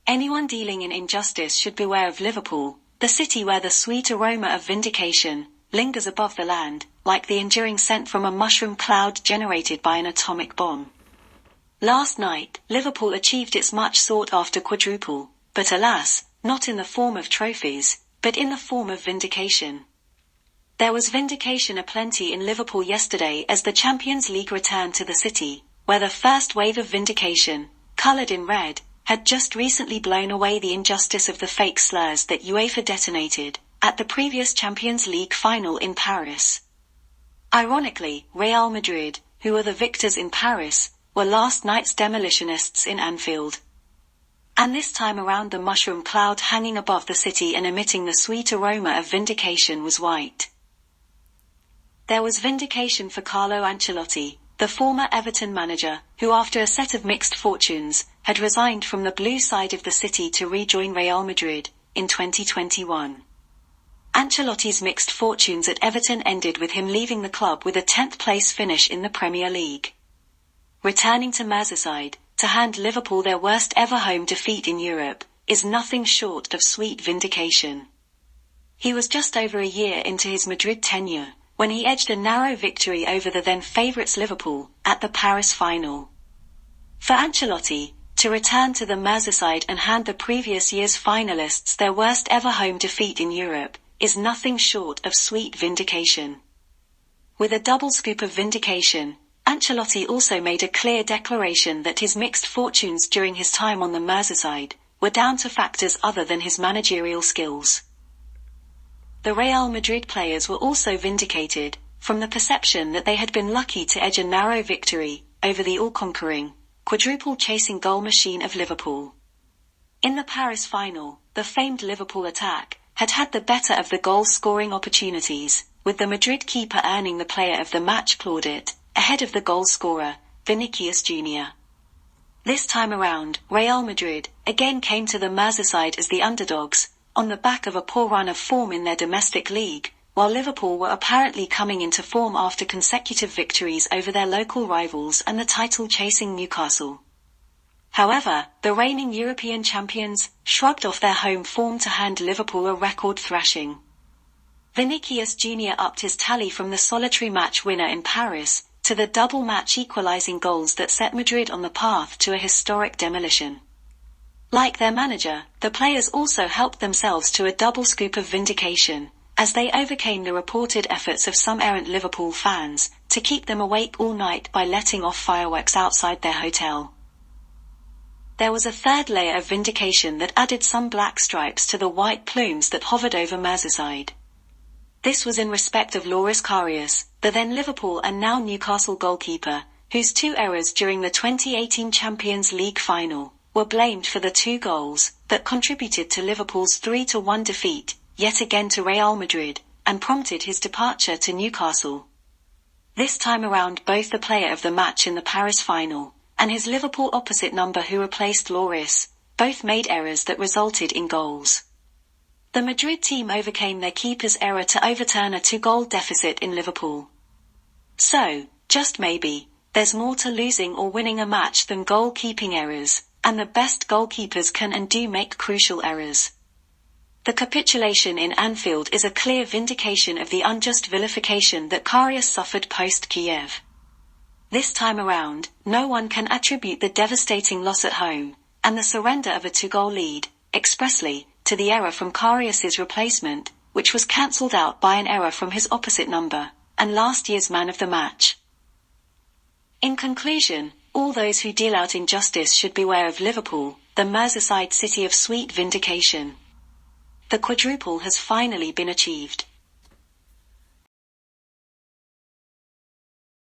Anyone dealing in injustice should beware of Liverpool, the city where the sweet aroma of vindication lingers above the land, like the enduring scent from a mushroom cloud generated by an atomic bomb. Last night, Liverpool achieved its much sought-after quadruple, but alas, not in the form of trophies, but in the form of vindication. There was vindication aplenty in Liverpool yesterday as the Champions League returned to the city, where the first wave of vindication, coloured in red, had just recently blown away the injustice of the fake slurs that UEFA detonated at the previous Champions League final in Paris. Ironically, Real Madrid, who were the victors in Paris, were last night's demolitionists in Anfield. And this time around the mushroom cloud hanging above the city and emitting the sweet aroma of vindication was white. There was vindication for Carlo Ancelotti, the former Everton manager, who after a set of mixed fortunes, had resigned from the blue side of the city to rejoin Real Madrid in 2021. Ancelotti's mixed fortunes at Everton ended with him leaving the club with a 10th place finish in the Premier League. Returning to Merseyside, to hand Liverpool their worst ever home defeat in Europe, is nothing short of sweet vindication. He was just over a year into his Madrid tenure, when he edged a narrow victory over the then favourites Liverpool, at the Paris final. For Ancelotti, to return to the Merseyside and hand the previous year's finalists their worst ever home defeat in Europe, is nothing short of sweet vindication. With a double scoop of vindication, Ancelotti also made a clear declaration that his mixed fortunes during his time on the Merseyside were down to factors other than his managerial skills. The Real Madrid players were also vindicated, from the perception that they had been lucky to edge a narrow victory over the all-conquering, quadruple-chasing goal machine of Liverpool. In the Paris final, the famed Liverpool attack had had the better of the goal-scoring opportunities, with the Madrid keeper earning the Player of the Match plaudit, ahead of the goal-scorer, Vinicius Jr. This time around, Real Madrid again came to the Merseyside as the underdogs, on the back of a poor run of form in their domestic league, while Liverpool were apparently coming into form after consecutive victories over their local rivals and the title-chasing Newcastle. However, the reigning European champions shrugged off their home form to hand Liverpool a record thrashing. Vinicius Jr. upped his tally from the solitary match winner in Paris to the double match equalising goals that set Madrid on the path to a historic demolition. Like their manager, the players also helped themselves to a double scoop of vindication, as they overcame the reported efforts of some errant Liverpool fans to keep them awake all night by letting off fireworks outside their hotel. There was a third layer of vindication that added some black stripes to the white plumes that hovered over Merseyside. This was in respect of Loris Karius, the then Liverpool and now Newcastle goalkeeper, whose 2 errors during the 2018 Champions League final were blamed for the 2 goals that contributed to Liverpool's 3-1 defeat, yet again to Real Madrid, and prompted his departure to Newcastle. This time around both the Player of the Match in the Paris final, and his Liverpool opposite number who replaced Loris, both made errors that resulted in goals. The Madrid team overcame their keeper's error to overturn a 2-goal deficit in Liverpool. So, just maybe, there's more to losing or winning a match than goalkeeping errors, and the best goalkeepers can and do make crucial errors. The capitulation in Anfield is a clear vindication of the unjust vilification that Karius suffered post-Kiev. This time around, no one can attribute the devastating loss at home, and the surrender of a 2-goal lead, expressly, to the error from Karius's replacement, which was cancelled out by an error from his opposite number, and last year's man of the match. In conclusion, all those who deal out injustice should beware of Liverpool, the Merseyside city of sweet vindication. The quadruple has finally been achieved.